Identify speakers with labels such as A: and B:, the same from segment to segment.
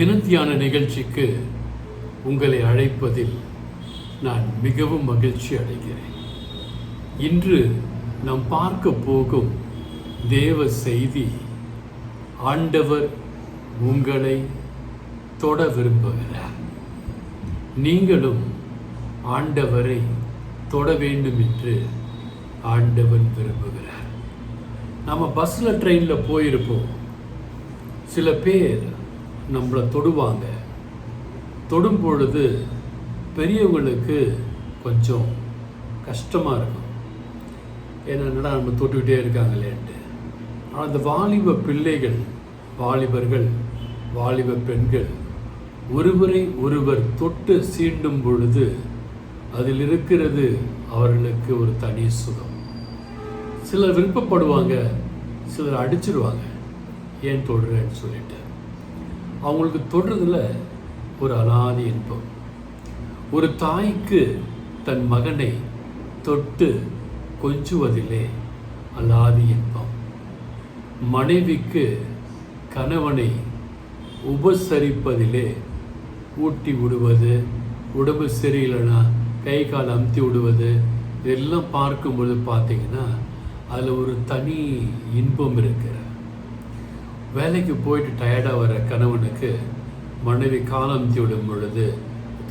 A: தினத்தியான நிகழ்ச்சிக்கு உங்களை அழைப்பதில் நான் மிகவும் மகிழ்ச்சி அடைகிறேன். இன்று நாம் பார்க்க போகும் தேவ செய்தி, ஆண்டவர் உங்களை தொட விரும்புகிறார். நீங்களும் ஆண்டவரை தொட வேண்டும் என்று ஆண்டவன் விரும்புகிறார். நம்ம பஸ்ஸில் ட்ரெயினில் போயிருப்போம். சில பேர் நம்மளை தொடுவாங்க. தொடும் பொழுது பெரியவங்களுக்கு கொஞ்சம் கஷ்டமாக இருக்கும். என்னடா நம்ம தொட்டுக்கிட்டே இருக்காங்களேன்ட்டு. ஆனால் அந்த வாலிப பிள்ளைகள், வாலிபர்கள், வாலிப பெண்கள் ஒருவரை ஒருவர் தொட்டு சீண்டும் பொழுது அதில் இருக்கிறது அவர்களுக்கு ஒரு தனி சுகம். சிலர் விருப்பப்படுவாங்க, சிலர் அடிச்சிடுவாங்க, ஏன் தொடுறேன்னு சொல்லிட்டு. அவங்களுக்கு தொடுறதுல ஒரு அலாதி இன்பம். ஒரு தாய்க்கு தன் மகனை தொட்டு கொஞ்சுவதிலே அலாதி இன்பம். மனைவிக்கு கணவனை உபசரிப்பதிலே, ஊட்டி விடுவது, உடம்பு சரியில்லைன்னா கை கால் அமுத்தி விடுவது, இதெல்லாம் பார்க்கும்பொழுது பார்த்தீங்கன்னா அதில் ஒரு தனி இன்பம் இருக்கிற. வேலைக்கு போயிட்டு டயர்டாக வர கணவனுக்கு மனைவி கால் அமுத்தி விடும் பொழுது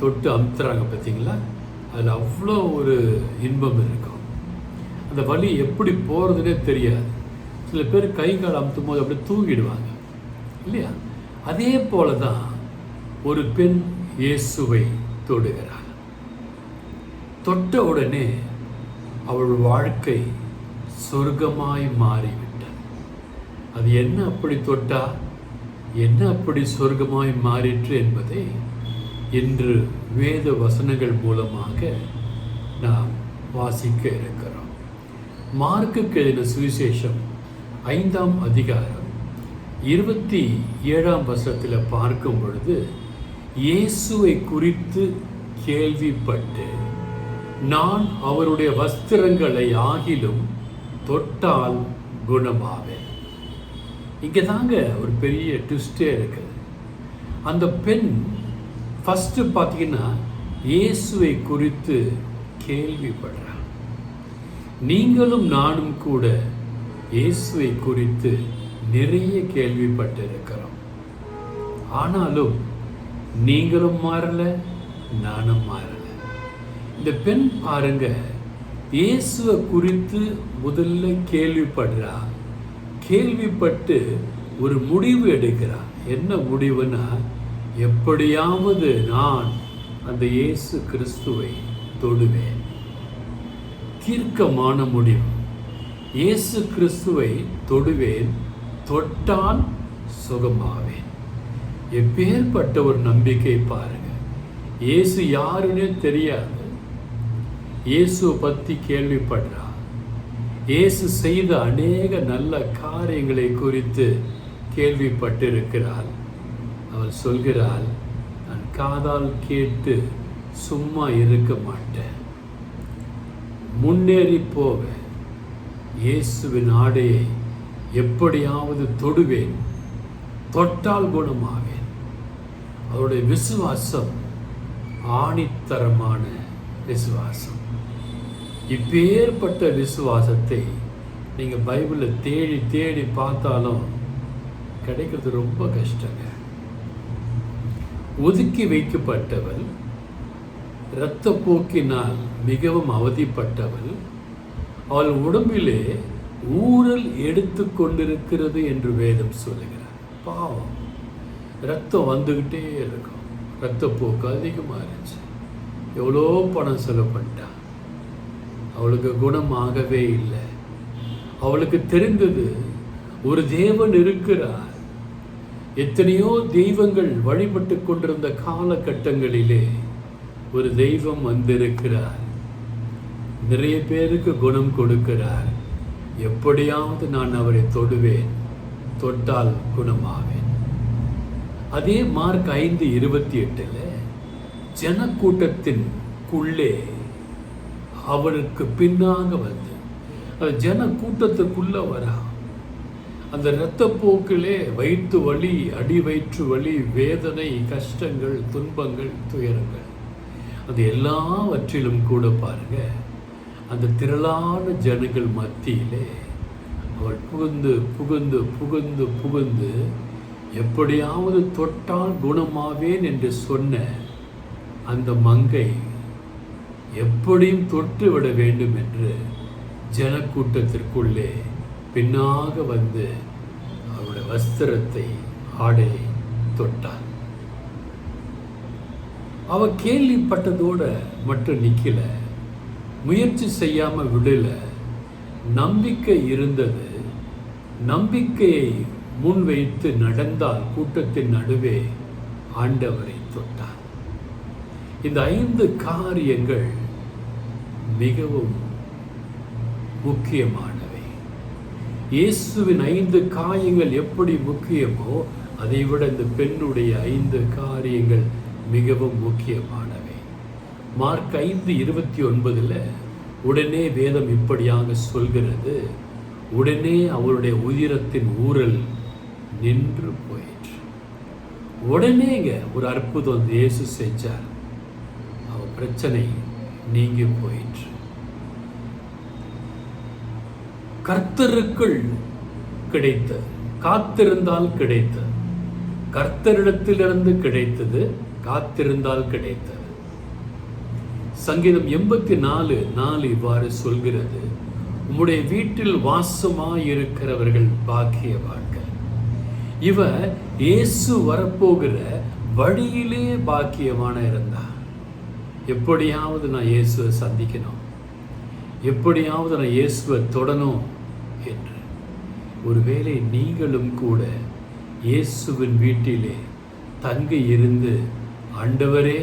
A: தொட்டு அமுத்துறாங்க பார்த்தீங்களா, அதில் அவ்வளோ ஒரு இன்பம் இருக்கும். அந்த வலி எப்படி போகிறதுனே தெரியாது. சில பேர் கை கால் அமுத்தும் போது அப்படியே தூங்கிடுவாங்க இல்லையா? அதே போல தான் ஒரு பெண் இயேசுவை தொடுகிறாள். தொட்ட உடனே அவள் வாழ்க்கை சொர்க்கமாய் மாறிவிட்டது. அது என்ன அப்படி தொட்டா, என்ன அப்படி சொர்க்கமாய் மாறிற்று என்பதை இன்று வேத வசனங்கள் மூலமாக நாம் வாசிக்க இருக்கிறோம். மார்க்குக்கு எழுதின சுவிசேஷம் 5ஆம் அதிகாரம் 27ஆம் வசனத்தில் பார்க்கும் பொழுது, இயேசுவை குறித்து கேள்விப்பட்டு நான் அவருடைய வஸ்திரங்களை ஆகிலும் தொட்டால் குணமாவேன். இங்கே தாங்க ஒரு பெரிய ட்விஸ்டே இருக்குது. அந்த பெண் ஃபஸ்ட்டு பார்த்தீங்கன்னா இயேசுவை குறித்து கேள்விப்படுறான். நீங்களும் நானும் கூட இயேசுவை குறித்து நிறைய கேள்விப்பட்டிருக்கிறோம். ஆனாலும் நீங்களும் மாறலை, நானும் மாறலை. இந்த பெண் பாருங்க, இயேசுவை குறித்து முதல்ல கேள்விப்படுறா. கேள்விப்பட்டு ஒரு முடிவு எடுக்கிறார். என்ன முடிவுனா, எப்படியாவது நான் அந்த இயேசு கிறிஸ்துவை தொடுவேன். தீர்க்கமான முடிவு. இயேசு கிறிஸ்துவை தொடுவேன், தொட்டால் சுகமாவேன். எப்பேற்பட்ட ஒரு நம்பிக்கை பாருங்க. இயேசு யாருன்னே தெரியாது, இயேசுவை பற்றி கேள்விப்படுறா. இயேசு செய்த அநேக நல்ல காரியங்களை குறித்து கேள்விப்பட்டிருக்கிறாள். அவள் சொல்கிறாள், நான் காதால் கேட்டு சும்மா இருக்க மாட்டேன், முன்னேறி போவேன், இயேசுவின் ஆடையை எப்படியாவது தொடுவேன், தொட்டால் குணமாவேன். அவருடைய விசுவாசம் ஆணித்தரமான விசுவாசம். இப்பேற்பட்ட விசுவாசத்தை நீங்கள் பைபிளில் தேடி தேடி பார்த்தாலும் கிடைக்கிறது ரொம்ப கஷ்டங்க. ஒதுக்கி வைக்கப்பட்டவள், இரத்த போக்கினால் மிகவும் அவதிப்பட்டவள், அவள் உடம்பிலே ஊறல் எடுத்து கொண்டிருக்கிறது என்று வேதம் சொல்லுகிறார். பாவம், இரத்தம் வந்துக்கிட்டே இருக்கும். இரத்தப்போக்கு அதிகமாக இருந்துச்சு. எவ்வளோ பணம் செலவு பண்ணிட்டான், அவளுக்கு குணமாகவே இல்லை. அவளுக்கு தெரிந்தது ஒரு தேவன் இருக்கிறார். எத்தனையோ தெய்வங்கள் வழிபட்டு கொண்டிருந்த காலகட்டங்களிலே ஒரு தெய்வம் வந்திருக்கிறார். நிறைய பேருக்கு குணம் கொடுக்கிறார். எப்படியாவது நான் அவரை தொடுவேன், தொட்டால் குணமாவேன். அதே மார்க் 5:28 ஜனக்கூட்டத்தின்குள்ளே அவளுக்கு பின்னாக வந்து, அது ஜன கூட்டத்துக்குள்ள வரா. அந்த இரத்தப்போக்கிலே வயிற்று வலி, அடி வயிற்று வலி, வேதனை, கஷ்டங்கள், துன்பங்கள், துயரங்கள், அது எல்லாவற்றிலும் கூட பாருங்க, அந்த திரளான ஜனங்கள் மத்தியிலே அவள் புகுந்து புகுந்து புகுந்து புகுந்து எப்படியாவது தொட்டால் குணமாவேன் என்று சொன்ன அந்த மங்கை எப்படியும் தொட்டு விட வேண்டும் என்று ஜனக்கூட்டத்திற்குள்ளே பின்னாக வந்து அவருடைய வஸ்திரத்தை, ஆடையை தொட்டார். அவ கேள்விப்பட்டதோட மட்டும் நிக்கல, முயற்சி செய்யாம விடல. நம்பிக்கை இருந்தது. நம்பிக்கையை முன்வைத்து நடந்தால் கூட்டத்தின் நடுவே ஆண்டவரை தொட்டார். இந்த 5 காரியங்கள் மிகவும் முக்கியமானவை. இயேசுவின் 5 காரியங்கள் எப்படி முக்கியமோ அதைவிட இந்த பெண்ணுடைய 5 காரியங்கள் மிகவும் முக்கியமானவை. மார்க் 5:29 உடனே வேதம் இப்படியாக சொல்கிறது, உடனே அவருடைய உதிரத்தின் ஊறல் நின்று போயிற்று. உடனேங்க ஒரு அற்புதம் இயேசு செஞ்சார். அவ பிரச்சனை நீங்கி போயிற்று. கர்த்தருக்குள் கிடைத்தது, காத்திருந்தால் கிடைத்தது. கர்த்தரிடத்திலிருந்து கிடைத்தது, காத்திருந்தால் கிடைத்தது. சங்கீதம் 84:4 இவ்வாறு சொல்கிறது, உம்முடைய வீட்டில் வாசமாயிருக்கிறவர்கள் பாக்கியவான்கள். இவ இயேசு வரப்போகிற வழியிலே பாக்கியமான இருந்தார். எப்படியாவது நான் இயேசுவை சந்திக்கணும், எப்படியாவது நான் இயேசுவை தொடணும் என்று. ஒருவேளை நீங்களும் கூட இயேசுவின் வீட்டிலே தங்கி இருந்து, ஆண்டவரே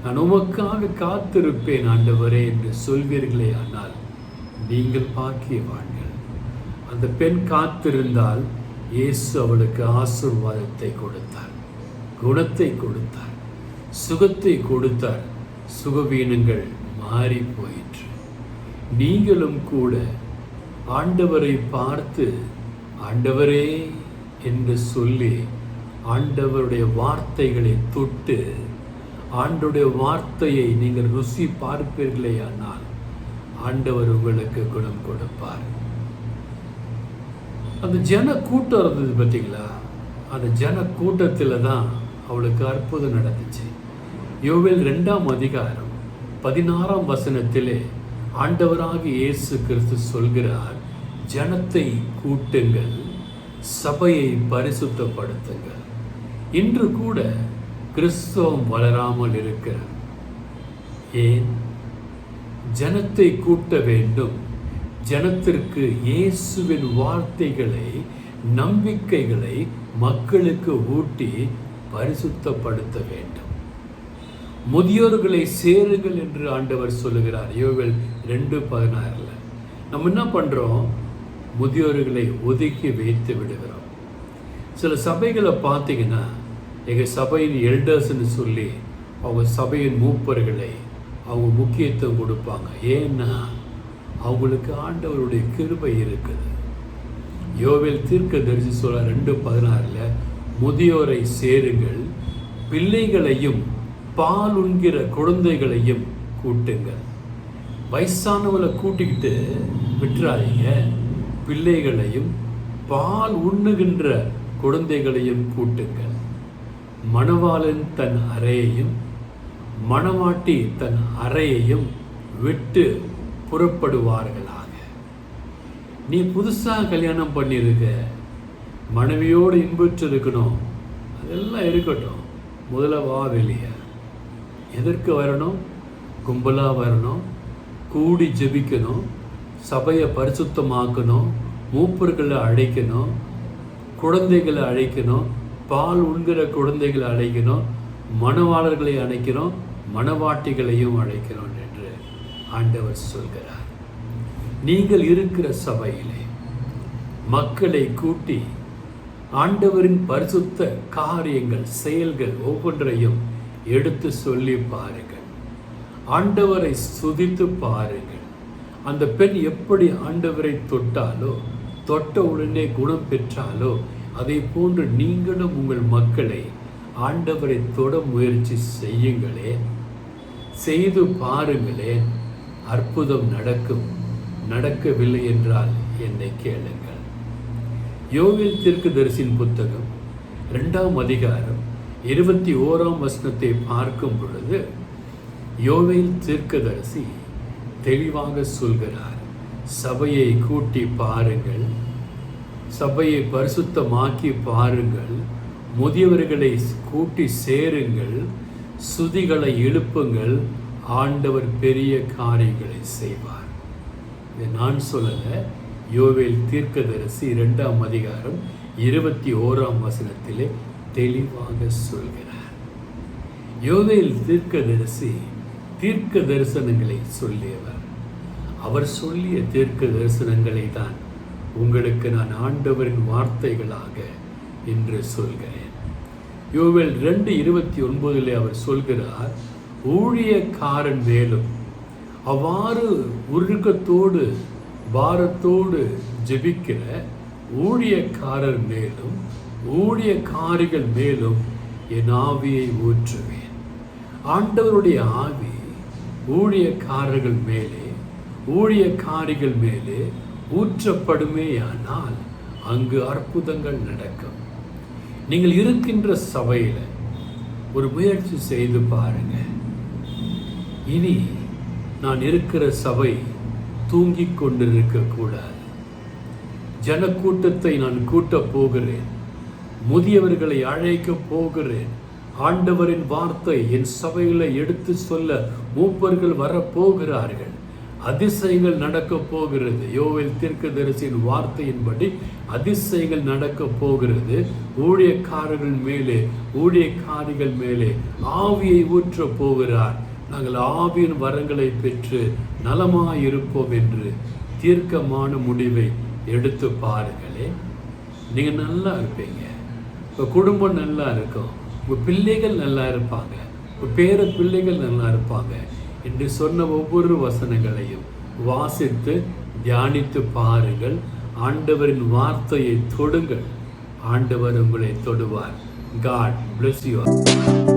A: நான் உமக்காக காத்திருப்பேன் ஆண்டவரே என்று சொல்வீர்களே, ஆனால் நீங்கள் பாக்கியவான்கள். அந்த பெண் காத்திருந்தால் இயேசு அவளுக்கு ஆசீர்வாதத்தை கொடுத்தார், குணத்தை கொடுத்தார், சுகத்தை கொடுத்தார். சுகவீனங்கள் மாறி போயிற்று. நீங்களும் கூட ஆண்டவரை பார்த்து ஆண்டவரே என்று சொல்லி ஆண்டவருடைய வார்த்தைகளை தொட்டு ஆண்டவருடைய வார்த்தையை நீங்கள் ருசி பார்ப்பீர்களே, ஆனால் ஆண்டவர் உங்களுக்கு குணம் கொடுப்பார். அந்த ஜன கூட்டம் இருந்தது பார்த்தீங்களா, அந்த ஜன கூட்டத்தில் தான் அவளுக்கு அற்புதம் நடந்துச்சு. யோவேல் 2:16 ஆண்டவராகிய இயேசு கிறிஸ்து சொல்கிறார், ஜனத்தை கூட்டுங்கள், சபையை பரிசுத்தப்படுத்துங்கள். இன்று கூட கிறிஸ்தவம் வளராமல் இருக்கிறது. ஏன்? ஜனத்தை கூட்ட வேண்டும். ஜனத்திற்கு இயேசுவின் வார்த்தைகளை, நம்பிக்கைகளை மக்களுக்கு ஊட்டி பரிசுத்தப்படுத்த வேண்டும். முதியோர்களை சேருங்கள் என்று ஆண்டவர் சொல்லுகிறார். யோவேல் 2:16 நம்ம என்ன பண்றோம்? முதியோர்களை ஒதுக்கி வைத்து விடுகிறோம். சில சபைகளை பார்த்தீங்கன்னா, எங்கள் சபையின் எல்டர்ஸ்ன்னு சொல்லி அவங்க சபையின் மூப்பர்களை அவங்க முக்கியத்துவம் கொடுப்பாங்க. ஏன்னா அவங்களுக்கு ஆண்டவருடைய கிருபை இருக்குது. யோவேல் தீர்க்கதரிசி சொல்ல 2:16 முதியோரை சேருங்கள், பிள்ளைகளையும் பால் உண்கிற குழந்தைகளையும் கூட்டுங்கள். வயசானவங்களை கூட்டிக்கிட்டு விட்டுறாதீங்க. பிள்ளைகளையும் பால் உண்ணுகின்ற குழந்தைகளையும் கூட்டுங்கள். மணவாளன் தன் அறையையும் மணவாட்டி தன் அறையையும் விட்டு புறப்படுவார்களாக. நீ புதுசாக கல்யாணம் பண்ணியிருக்க, மனைவியோடு இன்புற்று இருக்கணும், அதெல்லாம் இருக்கட்டும். முதல்ல வா வெளியே. எதற்கு வரணும்? கும்பலாக வரணும், கூடி ஜெபிக்கணும், சபையை பரிசுத்தமாக்கணும், மூப்பர்களை அழைக்கணும், குழந்தைகளை அழைக்கணும், பால் உண்கிற குழந்தைகளை அழைக்கணும், மணவாளர்களை அழைக்கிறோம், மணவாட்டிகளையும் அழைக்கிறோம் என்று ஆண்டவர் சொல்கிறார். நீங்கள் இருக்கிற சபையிலே மக்களை கூட்டி ஆண்டவரின் பரிசுத்த காரியங்கள், செயல்கள் ஒவ்வொன்றையும் எடுத்து சொல்லி பாருங்கள். ஆண்டவரை ஸ்துதித்து பாருங்கள். அந்த பெண் எப்படி ஆண்டவரை தொட்டாலோ, தொட்ட உடனே குணம் பெற்றாலோ அதை போன்று நீங்களும் உங்கள் மக்களை ஆண்டவரை தொட முயற்சி செய்யுங்களே, செய்து பாருங்களே, அற்புதம் நடக்கும். நடக்கவில்லை என்றால் என்னை கேளுங்கள். யோவேல் தீர்க்கதரிசியின் புத்தகம் 2ஆம் அதிகாரம் 21ஆம் வசனத்தை பார்க்கும் பொழுது யோவேல் தீர்க்கதரிசி தெளிவாக சொல்கிறார், சபையை கூட்டி பாருங்கள், சபையை பரிசுத்தமாக்கி பாருங்கள், முதியவர்களை கூட்டி சேருங்கள், சுதிகளை எழுப்புங்கள், ஆண்டவர் பெரிய காரியங்களை செய்வார். இதை நான் சொல்லல, யோவேல் தீர்க்கதரிசி 2ஆம் அதிகாரம் 21ஆம் வசனத்திலே தெளிவாக சொல்கிறார். யோவேல் தீர்க்கதரிசி தீர்க்க தரிசனங்களை சொல்லியவர். அவர் சொல்லிய தீர்க்க தரிசனங்களை தான் உங்களுக்கு நான் ஆண்டவரின் வார்த்தைகளாக இன்று சொல்கிறேன். யோவேல் 2:29 அவர் சொல்கிறார், ஊழியக்காரன் மேலும், அவ்வாறு உருக்கத்தோடு பாரத்தோடு ஜெபிக்கிற ஊழியக்காரர் மேலும் ஊழியக்காரிகள் மேலும் என் ஆவியை ஊற்றுவேன். ஆண்டவருடைய ஆவி ஊழியக்காரர்கள் மேலே ஊழியக்காரிகள் மேலே ஊற்றப்படுமேயானால் அங்கு அற்புதங்கள் நடக்கும். நீங்கள் இருக்கின்ற சபையில் ஒரு முயற்சி செய்து பாருங்க. இனி நான் இருக்கிற சபை தூங்கிக் கொண்டிருக்க கூடாது. ஜனக்கூட்டத்தை நான் கூட்டப் போகிறேன், முதியவர்களை அழைக்க போகிறேன். ஆண்டவரின் வார்த்தை என் சபையில் எடுத்து சொல்ல மூப்பர்கள் வரப்போகிறார்கள். அதிசயங்கள் நடக்க போகிறது. யோவேல் தீர்க்கதரிசியின் வார்த்தையின்படி அதிசயங்கள் நடக்க போகிறது. ஊழியக்காரர்கள் மேலே ஊழியக்காரிகள் மேலே ஆவியை ஊற்ற போகிறார். நாங்கள் ஆவியின் வரங்களை பெற்று நலமாயிருப்போம் என்று தீர்க்கமான முடிவை எடுத்து பாருங்களே. நீங்கள் நல்லா இருப்பீங்க, உங்கள் குடும்பம் நல்லா இருக்கும், உங்கள் பிள்ளைகள் நல்லா இருப்பாங்க, உங்கள் பேர பிள்ளைகள் நல்லா இருப்பாங்க என்று சொன்ன ஒவ்வொரு வசனங்களையும் வாசித்து தியானித்து பாருங்கள். ஆண்டவரின் வார்த்தையை தொடுங்கள். ஆண்டவர் உங்களை தொடுவார். God bless you all.